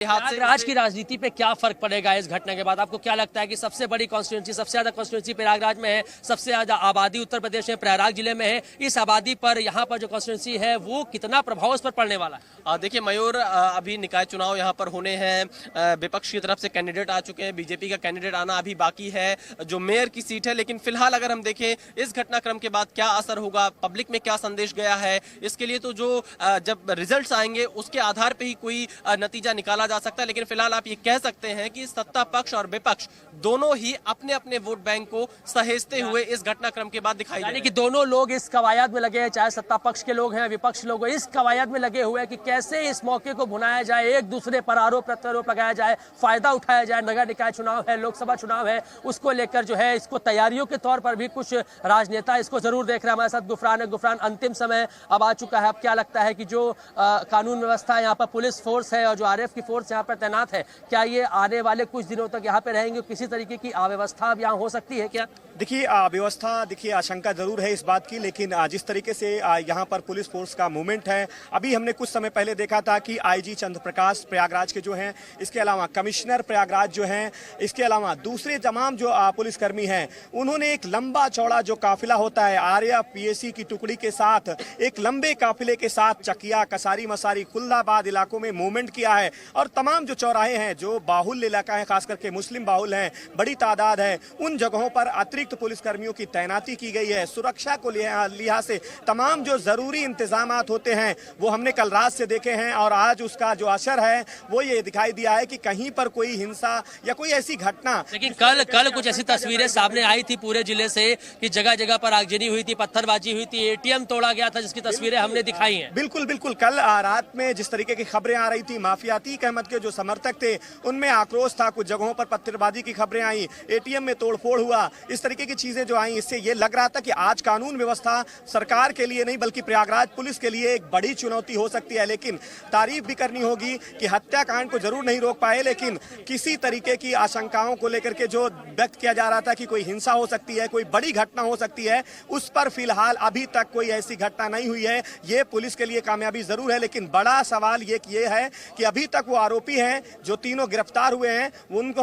प्रयागराज की राजनीति पे क्या फर्क पड़ेगा इस घटना के बाद? आपको क्या लगता है कि सबसे बड़ी कॉन्स्टिट्यूंसी, सबसे ज्यादा कॉन्स्टिट्यूंसी प्रयागराज में है, सबसे ज्यादा आबादी उत्तर प्रदेश में प्रयागराज जिले में है, इस आबादी पर यहाँ पर जो कॉन्स्टिट्यूंसी है वो कितना प्रभाव उस पर पड़ने वाला है? देखिए मयूर, अभी निकाय चुनाव यहाँ पर होने हैं, विपक्ष की तरफ से कैंडिडेट आ चुके हैं, बीजेपी का कैंडिडेट आना अभी बाकी है, जो मेयर की सीट है। लेकिन फिलहाल अगर हम देखें इस घटनाक्रम के बाद क्या असर होगा, पब्लिक में क्या संदेश गया है, इसके लिए तो जो जब रिजल्ट्स आएंगे उसके आधार पर ही कोई नतीजा निकाला जा सकता है। लेकिन फिलहाल आप ये कह सकते हैं कि सत्ता पक्ष और विपक्ष दोनों ही अपने अपने वोट बैंक को सहेजते हुए इस घटनाक्रम के बाद दिखाई, यानी कि दोनों लोग इस कवायद में लगे हैं, चाहे सत्ता पक्ष के लोग हैं, विपक्ष लोग हैं, इस कवायद में लगे हुए हैं कि कैसे इस मौके को भुनाया जाए, एक दूसरे पर आरोप प्रत्यारोप लगाया जाए, फायदा उठाया जाए। नगर निकाय चुनाव है, लोकसभा चुनाव है, उसको लेकर जो है इसको तैयारियों के तौर पर भी कुछ राजनेता इसको जरूर देख रहे हैं। हमारे साथ गुफरान है। गुफरान, अंतिम समय अब आ चुका है, अब क्या लगता है कि जो कानून व्यवस्था यहाँ पर पुलिस फोर्स है और जो आरएफ की फोर्स यहाँ पर तैनात है, क्या ये आने वाले कुछ दिनों तक यहाँ पे रहेंगे? किसी तरीके की अव्यवस्था अब यहाँ हो सकती है क्या? देखिए व्यवस्था, देखिए आशंका जरूर है इस बात की, लेकिन जिस तरीके से यहाँ पर पुलिस फोर्स का मूवमेंट है, अभी हमने कुछ समय पहले देखा था कि आईजी चंद्र प्रकाश प्रयागराज के जो हैं, इसके अलावा कमिश्नर प्रयागराज जो हैं, इसके अलावा दूसरे तमाम जो पुलिसकर्मी हैं, उन्होंने एक लंबा चौड़ा जो काफिला होता है आर्या पीएसी की टुकड़ी के साथ, एक लंबे काफिले के साथ चकिया, कसारी मसारी, कुल्लाबाद इलाकों में मूवमेंट किया है। और तमाम जो चौराहे हैं, जो बाहुल्य इलाका है, खास करके मुस्लिम बाहुल हैं, बड़ी तादाद है, उन जगहों पर अतिरिक्त पुलिसकर्मियों की तैनाती की गई है। सुरक्षा को लिहाज से तमाम जो जरूरी इंतजामात होते हैं वो हमने कल रात से देखे हैं, और आज उसका जो असर है वो ये दिखाई दिया है कि कहीं पर कोई हिंसा या कोई ऐसी घटना। लेकिन कल कुछ ऐसी तस्वीरें सामने आई थी पूरे जिले से कि जगह जगह पर आगजनी हुई थी, पत्थरबाजी हुई थी, एटीएम तोड़ा गया था, जिसकी तस्वीरें हमने दिखाई हैं। बिल्कुल बिल्कुल, कल रात में जिस तरीके की खबरें आ रही थी, माफिया अतीक अहमद के जो समर्थक थे उनमें आक्रोश था, कुछ जगहों पर पत्थरबाजी की खबरें आई, एटीएम में तोड़फोड़ हुआ, इस तरीके की चीजें जो आई, इससे ये लग रहा था कि आज कानून व्यवस्था सरकार के लिए नहीं बल्कि प्रयागराज पुलिस के लिए एक बड़ी चुनौती हो सकती है। लेकिन तारीफ भी करनी होगी कि हत्याकांड को जरूर नहीं रोक पाए, लेकिन किसी तरीके की आशंकाओं को लेकर के जो व्यक्त किया जा रहा था कि कोई हिंसा हो सकती है, कोई बड़ी घटना हो सकती है, उस पर फिलहाल अभी तक कोई ऐसी घटना नहीं हुई है। ये पुलिस के लिए कामयाबी जरूर है, लेकिन बड़ा सवाल ये है कि अभी तक वो आरोपी हैं जो तीनों गिरफ्तार हुए हैं,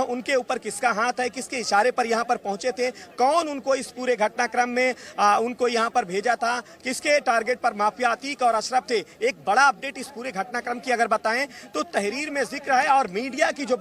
उनके ऊपर किसका हाथ है, किसके इशारे पर यहाँ पर पहुंचे थे, कौन उनको इस पूरे घटनाक्रम में उनको यहाँ पर भेजा था, किसके टारगेट पर माफिया अतीक और अशरफ थे। एक बड़ा अपडेट इस पूरे घटनाक्रम की अगर बताएं तो तहरीर में जिक्र है, और मीडिया की जो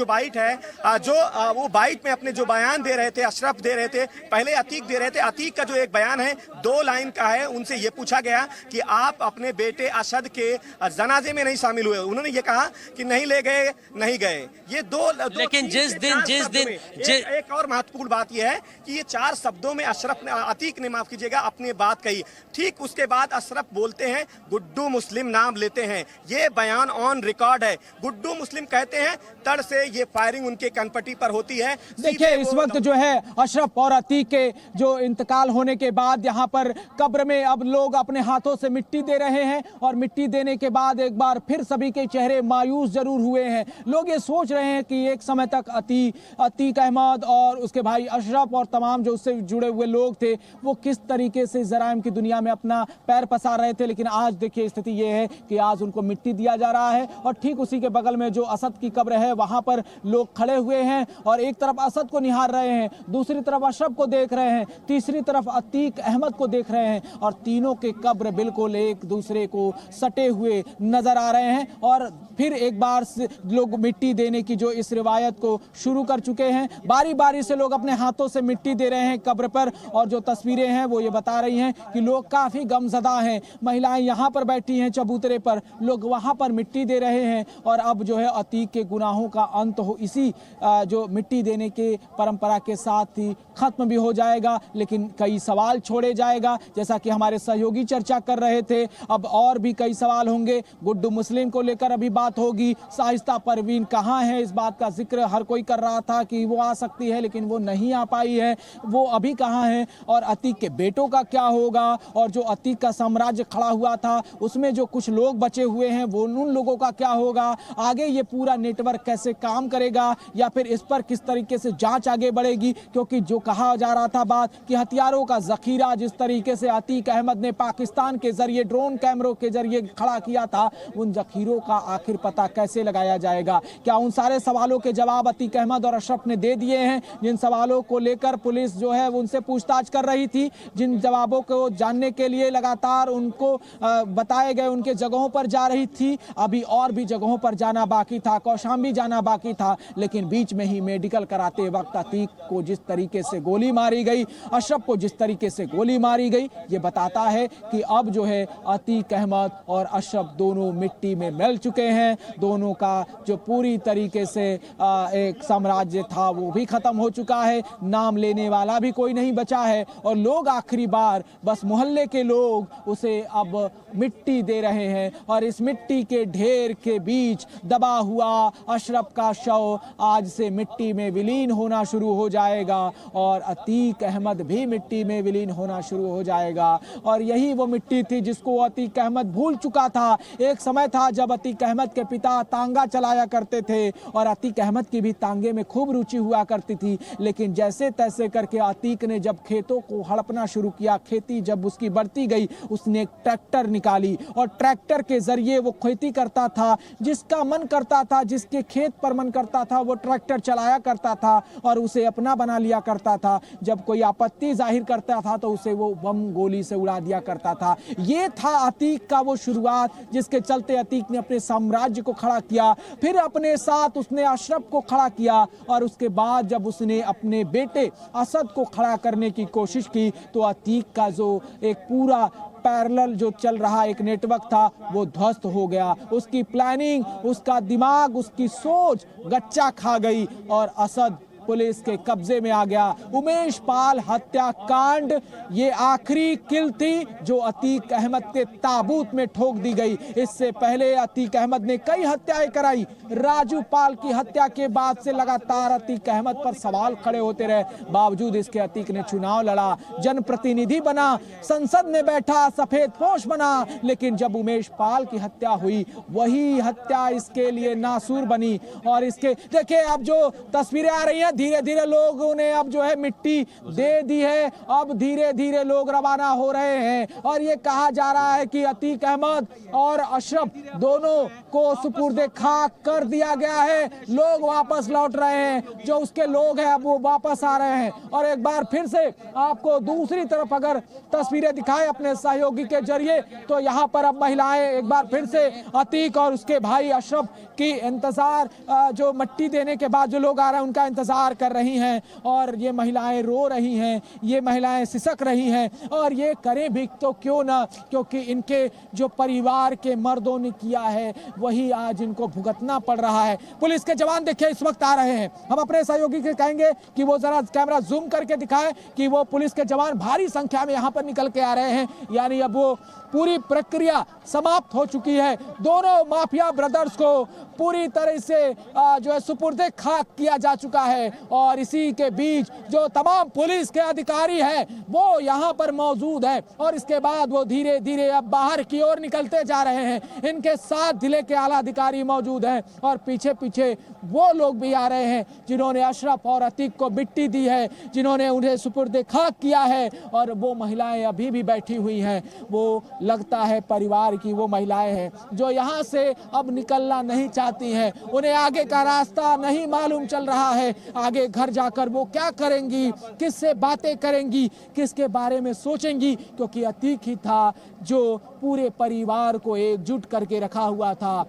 बाइट है, जो वो बाइट में अपने जो बयान दे रहे थे, अशरफ दे रहे थे, पहले अतीक दे रहे थे। अतीक का जो एक बयान है 2 लाइन का है, उनसे ये पूछा गया कि आप अपने बेटे अशद के जनाजे में नहीं शामिल हुए, उन्होंने ये कहा कि नहीं ले गए, नहीं गए। ये दो लेकिन जिस दिन एक और महत्वपूर्ण बात यह है कि ये 4 शब्दों में अतीक ने माफ कीजिएगा अपनी बात कही। ठीक उसके बाद अशरफ बोलते हैं गुड्डू मुस्लिम नाम लेते हैं, ये बयान ऑन रिकॉर्ड है। गुड्डू मुस्लिम कहते हैं, तड़ से ये फायरिंग उनके कनपट्टी पर होती है। देखिए इस वक्त जो है अशरफ और अतीक के जो इंतकाल होने के बाद यहाँ पर कब्र में अब लोग अपने हाथों से मिट्टी दे रहे हैं, और मिट्टी देने के बाद एक बार फिर सभी के चेहरे मायूस जरूर हुए हैं। लोग ये सोच रहे हैं कि एक समय तक अतीक अहमद और उसके भाई अशरफ और तमाम जो उससे जुड़े हुए लोग थे वो किस तरीके से जराइम की दुनिया में अपना पैर पसार रहे थे, लेकिन आज देखिए स्थिति ये है कि आज उनको मिट्टी दिया जा रहा है। और ठीक उसी के बगल में जो असद की कब्र है वहां पर लोग खड़े हुए हैं, और एक तरफ असद को निहार रहे हैं, दूसरी तरफ अशरफ को देख रहे हैं, तीसरी तरफ अतीक अहमद को देख रहे हैं, और तीनों के कब्र बिल्कुल एक दूसरे को सटे हुए नजर आ रहे हैं। और फिर एक बार लोग मिट्टी देने की जो इस रिवायत को शुरू कर चुके हैं, बारी बारी से लोग अपने हाथों से मिट्टी दे रहे हैं कब्र पर, और जो तस्वीरें हैं वो ये बता रही हैं कि लोग काफी गमजदा हैं। महिलाएं यहाँ पर बैठी हैं चबूतरे पर, लोग वहां पर मिट्टी दे रहे हैं, और अब जो है अतीक के गुनाहों का अंत हो इसी जो मिट्टी देने के परंपरा के साथ ही खत्म भी हो जाएगा। लेकिन कई सवाल छोड़े जाएगा, जैसा कि हमारे सहयोगी चर्चा कर रहे थे, अब और भी कई सवाल होंगे। गुड्डू मुस्लिम को लेकर अभी बात होगी, शाइस्ता परवीन कहाँ है, इस बात का जिक्र हर कोई कर रहा था कि वो आ सकती है, लेकिन वो नहीं आ पाई है, वो अभी कहाँ है, और अतीक के बेटों का क्या होगा, और जो अतीक का साम्राज्य खड़ा हुआ था उसमें जो कुछ लोग बचे हुए हैं वो उन लोगों का क्या होगा, आगे ये पूरा नेटवर्क कैसे काम करेगा, या फिर इस पर किस तरीके से जांच आगे बढ़ेगी। क्योंकि जो कहा जा रहा था बात कि हथियारों का जखीरा जिस तरीके से अतीक अहमद ने पाकिस्तान के जरिए ड्रोन कैमरों के जरिए खड़ा किया था, उन जखीरों का का आखिर पता कैसे लगाया जाएगा? क्या उन सारे सवालों के जवाब अतीक अहमद और अशरफ ने दे दिए हैं, जिन सवालों को लेकर पुलिस जो है उनसे पूछताछ कर रही थी, जिन जवाबों को जानने के लिए लगातार उनको बताए गए उनके जगहों पर जा रही थी? अभी और भी जगहों पर जाना बाकी था, कौशाम्बी जाना बाकी था, लेकिन बीच में ही मेडिकल कराते वक्त अतीक को जिस तरीके से गोली मारी गई, अशरफ को जिस तरीके से गोली मारी गई, ये बताता है कि अब जो है अतीक अहमद और अशरफ दोनों मिट्टी में मिल चुके हैं। दोनों का जो पूरी तरीके से एक साम्राज्य था वो भी खत्म हो चुका है, नाम लेने वाला भी कोई नहीं बचा है, और लोग आखिरी बार बस मोहल्ले के लोग उसे अब मिट्टी दे रहे हैं। और इस मिट्टी के ढेर के बीच दबा हुआ अशरफ का शव आज से मिट्टी में विलीन होना शुरू हो जाएगा, और अतीक अहमद भी मिट्टी में विलीन होना शुरू हो जाएगा। और यही वो मिट्टी थी जिसको अतीक अहमद भूल चुका था। एक समय था जब अतीक अहमद के पिता तांगा चलाया करते थे, और अतीक अहमद की भी तांगे में खूब रुचि हुआ करती थी, लेकिन जैसे तैसे करके अतीक ने जब खेतों को हड़पना शुरू किया, खेती जब उसकी बढ़ती गई, उसने एक ट्रैक्टर निकाली, और ट्रैक्टर के जरिए वो खेती करता था। जिसका मन करता था, जिसके खेत पर मन करता था, वो ट्रैक्टर चलाया करता था और उसे अपना बना लिया करता था। जब कोई आपत्ति जाहिर करता था तो उसे वो बम गोली से उड़ा दिया करता था। ये था अतीक का वो शुरुआत, जिसके चलते अतीक ने अपने साम्राज्य को खड़ा किया, फिर अपने साथ उसने अशरफ को खड़ा किया, और उसके बाद जब उसने अपने बेटे असद को खड़ा करने की कोशिश की तो अतीक का जो एक पूरा पैरेलल जो चल रहा एक नेटवर्क था वो ध्वस्त हो गया। उसकी प्लानिंग, उसका दिमाग, उसकी सोच गच्चा खा गई और असद पुलिस के कब्जे में आ गया। उमेश पाल हत्याकांड ये आखिरी किल थी जो अतीक अहमद के ताबूत में ठोक दी गई। इससे पहले अतीक अहमद ने कई हत्याएं कराई। राजू पाल की हत्या के बाद से लगातार अतीक अहमद पर सवाल खड़े होते रहे, बावजूद इसके अतीक ने चुनाव लड़ा, जनप्रतिनिधि बना, संसद में बैठा, सफेद पोश बना, लेकिन जब उमेश पाल की हत्या हुई वही हत्या इसके लिए नासूर बनी। और इसके देखिए अब जो तस्वीरें आ रही हैं, धीरे धीरे लोगों ने अब जो है मिट्टी दे दी है, अब धीरे धीरे लोग रवाना हो रहे हैं, और ये कहा जा रहा है कि अतीक अहमद और अशरफ दोनों को सुपुर्दे खाक कर दिया गया है। लोग वापस लौट रहे हैं, जो उसके लोग हैं अब वो वापस आ रहे हैं। और एक बार फिर से आपको दूसरी तरफ अगर तस्वीरें दिखाएं अपने सहयोगी के जरिए, तो यहाँ पर अब महिलाएं एक बार फिर से अतीक और उसके भाई अशरफ की इंतजार, जो मिट्टी देने के बाद जो लोग आ रहे हैं उनका इंतजार कर रही हैं, और ये महिलाएं रो रही हैं, ये महिलाएं सिसक रही हैं, और ये करें भी तो क्यों ना, क्योंकि इनके जो परिवार के मर्दों ने किया है वही आज इनको भुगतना पड़ रहा है। पुलिस के जवान देखिए इस वक्त आ रहे हैं, हम अपने सहयोगी के कहेंगे कि वो जरा कैमरा जूम करके दिखाएं कि वो पुलिस के जवान भारी संख्या में यहाँ पर निकल के आ रहे हैं, यानी अब वो पूरी प्रक्रिया समाप्त हो चुकी है। दोनों माफिया ब्रदर्स को पूरी तरह से जो है सुपुर्दे खाक किया जा चुका है, और इसी के बीच जो तमाम पुलिस के अधिकारी हैं वो यहाँ पर मौजूद है, और इसके बाद वो धीरे धीरे अब बाहर की ओर निकलते जा रहे हैं। इनके साथ जिले के आला अधिकारी मौजूद हैं, और पीछे पीछे वो लोग भी आ रहे हैं जिन्होंने अशरफ और अतीक को मिट्टी दी है, जिन्होंने उन्हें सुपुर्दे खाक किया है, और वो महिलाएं अभी भी बैठी हुई हैं। वो लगता है परिवार की वो महिलाएं हैं जो यहाँ से अब निकलना नहीं चाहती हैं, उन्हें आगे का रास्ता नहीं मालूम चल रहा है। आगे घर जाकर वो क्या करेंगी, किससे बातें करेंगी, किसके बारे में सोचेंगी, क्योंकि अतीक ही था जो पूरे परिवार को एकजुट करके रखा हुआ था,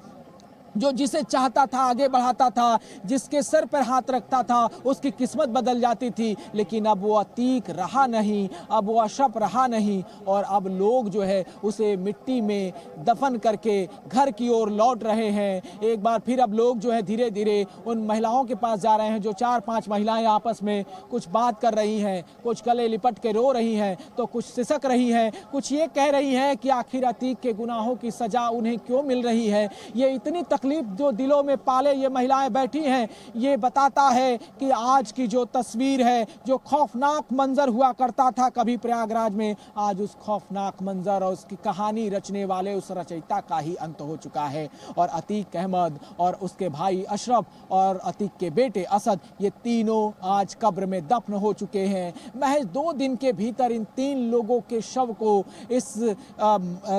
जो जिसे चाहता था आगे बढ़ाता था, जिसके सर पर हाथ रखता था उसकी किस्मत बदल जाती थी। लेकिन अब वो अतीक रहा नहीं, अब वो अशरफ रहा नहीं, और अब लोग जो है उसे मिट्टी में दफन करके घर की ओर लौट रहे हैं। एक बार फिर अब लोग जो है धीरे धीरे उन महिलाओं के पास जा रहे हैं, जो 4-5 महिलाएं आपस में कुछ बात कर रही हैं, कुछ गले लिपट के रो रही हैं, तो कुछ सिसक रही हैं, कुछ ये कह रही हैं कि आखिर अतीक के गुनाहों की सजा उन्हें क्यों मिल रही है। ये इतनी तकलीफ जो दिलों में पाले ये महिलाएं बैठी हैं, ये बताता है कि आज की जो तस्वीर है, जो खौफनाक मंजर हुआ करता था कभी प्रयागराज में, आज उस खौफनाक मंजर और उसकी कहानी रचने वाले उस रचयिता का ही अंत हो चुका है। और अतीक अहमद और उसके भाई अशरफ और अतीक के बेटे असद, ये तीनों आज कब्र में दफन हो चुके हैं। महज 2 दिन के भीतर इन 3 लोगों के शव को इस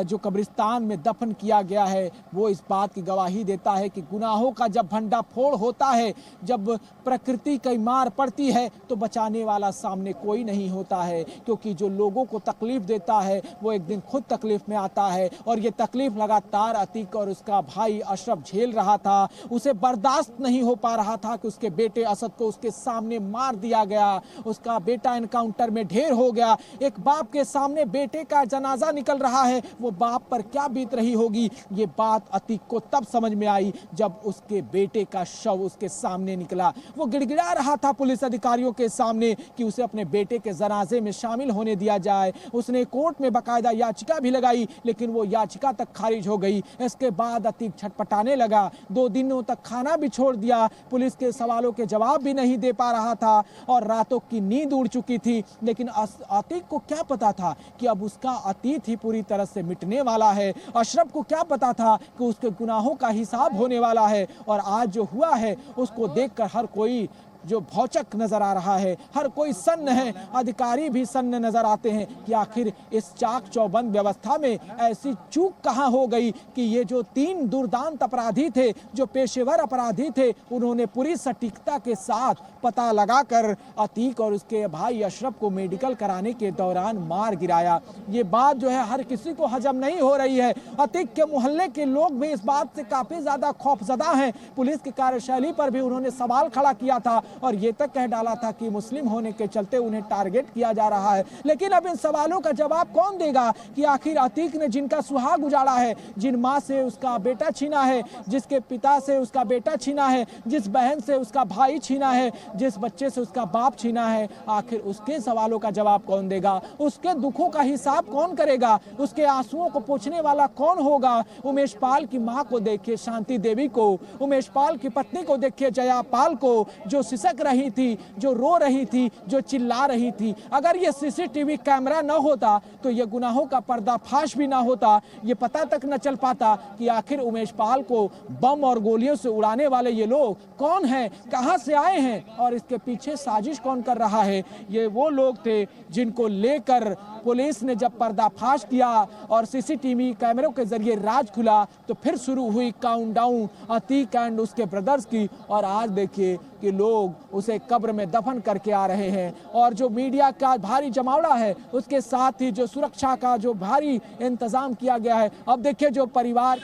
जो कब्रिस्तान में दफन किया गया है, वो इस बात की गवाही देता है कि गुनाहों का जब भंडाफोड़ होता है, जब प्रकृति की मार पड़ती है, तो बचाने वाला सामने कोई नहीं होता है, क्योंकि जो लोगों को तकलीफ देता है वो एक दिन खुद तकलीफ में आता है। और ये तकलीफ लगातार अतीक और उसका भाई अशरफ झेल रहा था। उसे बर्दाश्त नहीं हो पा रहा था कि उसके बेटे असद को उसके सामने मार दिया गया, उसका बेटा एनकाउंटर में ढेर हो गया। एक बाप के सामने बेटे का जनाजा निकल रहा है, वो बाप पर क्या बीत रही होगी। ये बात अतीक को तब समझ में आई जब उसके बेटे का शव उसके सामने निकला। वो गिड़गिड़ा रहा था पुलिस अधिकारियों के सामने कि उसे अपने बेटे के जनाजे में शामिल होने दिया जाए। उसने कोर्ट में बाकायदा याचिका भी लगाई, लेकिन वो याचिका तक खारिज हो गई। इसके बाद अतीक छटपटाने लगा, 2 दिनों तक खाना भी छोड़ दिया, पुलिस के सवालों के जवाब भी नहीं दे पा रहा था और रातों की नींद उड़ चुकी थी। लेकिन अतीक को क्या पता था कि अब उसका अतीत ही पूरी तरह से मिटने वाला है। अशरफ को क्या पता था कि उसके गुनाहों का हिसाब होने वाला है। और आज जो हुआ है उसको देखकर हर कोई जो भौचक नजर आ रहा है, हर कोई सन्न है, अधिकारी भी सन्न नजर आते हैं कि आखिर इस चाक चौबंद व्यवस्था में ऐसी चूक कहां हो गई कि ये जो 3 दुर्दांत अपराधी थे, जो पेशेवर अपराधी थे, उन्होंने पूरी सटीकता के साथ पता लगाकर अतीक और उसके भाई अशरफ को मेडिकल कराने के दौरान मार गिराया। ये बात जो है हर किसी को हजम नहीं हो रही है। अतीक के मोहल्ले के लोग भी इस बात से काफी ज्यादा खौफजदा हैं। पुलिस की कार्यशैली पर भी उन्होंने सवाल खड़ा किया था और ये तक कह डाला था कि मुस्लिम होने के चलते उन्हें टारगेट किया जा रहा है। लेकिन अब इन सवालों का जवाब कौन देगा कि आखिर अतीक ने जिनका सुहाग उजाड़ा है, जिन माँ से उसका बेटा छीना है, जिसके पिता से उसका बेटा छीना है, जिस बहन से उसका भाई छीना है, जिस बच्चे से उसका बाप छीना है, आखिर उसके सवालों का जवाब कौन देगा? उसके दुखों का हिसाब कौन करेगा? उसके आंसुओं को पोंछने वाला कौन होगा? उमेश पाल की माँ को देखिए, शांति देवी को, उमेश पाल की पत्नी को देखिए, जया पाल को, जो सिसक रही थी, जो रो रही थी, जो चिल्ला रही थी। अगर ये सीसीटीवी कैमरा न होता तो ये गुनाहों का पर्दाफाश भी ना होता। ये पता तक न चल पाता कि आखिर उमेश पाल को बम और गोलियों से उड़ाने वाले ये लोग कौन हैं, कहां से आए हैं और इसके पीछे साजिश कौन कर रहा है। ये वो लोग थे जिनको लेकर पुलिस ने जब पर्दाफाश किया और सीसीटीवी कैमरों के जरिए राज खुला तो फिर शुरू हुई काउंटडाउन अतीक एंड उसके ब्रदर्स की। और आज देखिए कि लोग उसे कब्र में दफन करके आ रहे हैं और जो मीडिया का भारी जमावड़ा है उसके साथ ही जो सुरक्षा का जो भारी इंतजाम किया गया है। अब देखिए जो परिवार